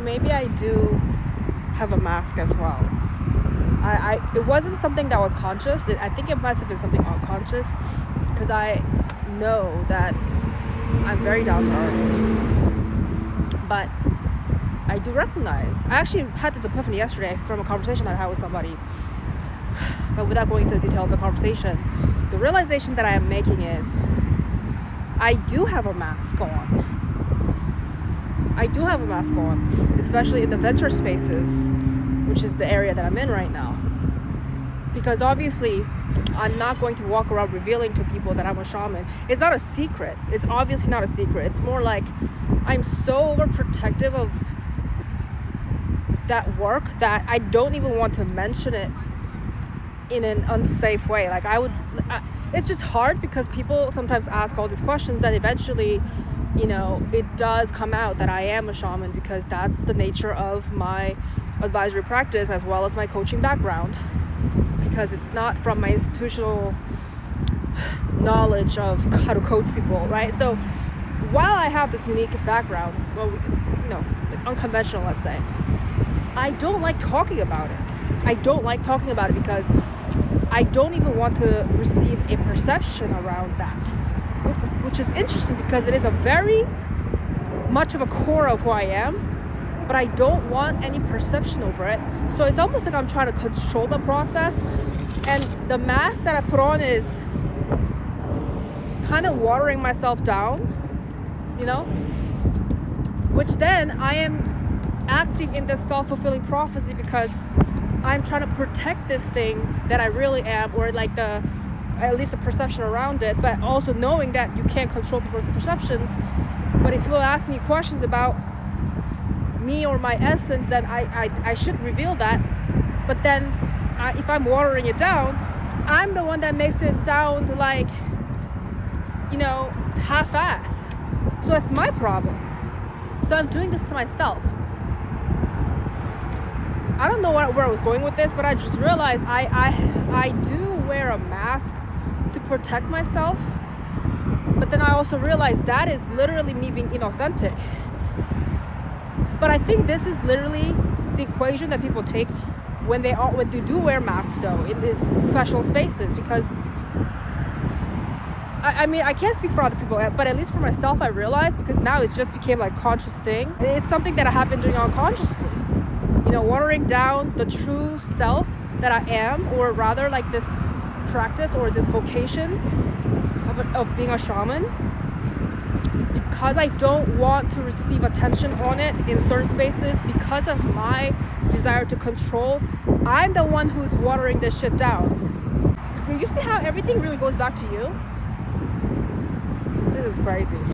Maybe I do have a mask as well. It wasn't something that was conscious. I think it must have been something unconscious because I know that I'm very down to earth. But I do recognize. I actually had this epiphany yesterday from a conversation I had with somebody. But without going into the detail of the conversation, the realization that I am making is I do have a mask on. Especially in the venture spaces, which is the area that I'm in right now. Because obviously, I'm not going to walk around revealing to people that I'm a shaman. It's not a secret. It's obviously not a secret. It's more like I'm so overprotective of that work that I don't even want to mention it in an unsafe way. It's just hard because people sometimes ask all these questions that eventually, it does come out that I am a shaman because that's the nature of my advisory practice as well as my coaching background, because it's not from my institutional knowledge of how to coach people, right? So while I have this unique background, unconventional, let's say, I don't like talking about it because I don't even want to receive a perception around that, which is interesting because it is a very much of a core of who I am, but I don't want any perception over it. So it's almost like I'm trying to control the process, and the mask that I put on is kind of watering myself down, which then I am acting in this self-fulfilling prophecy because I'm trying to protect this thing that I really am, or at least the perception around it, but also knowing that you can't control people's perceptions. But if people ask me questions about me or my essence, then I should reveal that. But then if I'm watering it down, I'm the one that makes it sound like, half-ass. So that's my problem. So I'm doing this to myself. I don't know where I was going with this, but I just realized I do wear a mask to protect myself. But then I also realized that is literally me being inauthentic. But I think this is literally the equation that people take when they do wear masks, though, in these professional spaces. Because I can't speak for other people, but at least for myself, I realized, because now it just became like conscious thing. It's something that I have been doing unconsciously. Watering down the true self that I am, or rather like this practice or this vocation of being a shaman, because I don't want to receive attention on it in certain spaces because of my desire to control. I'm the one who's watering this shit down. You see how everything really goes back to you? This is crazy.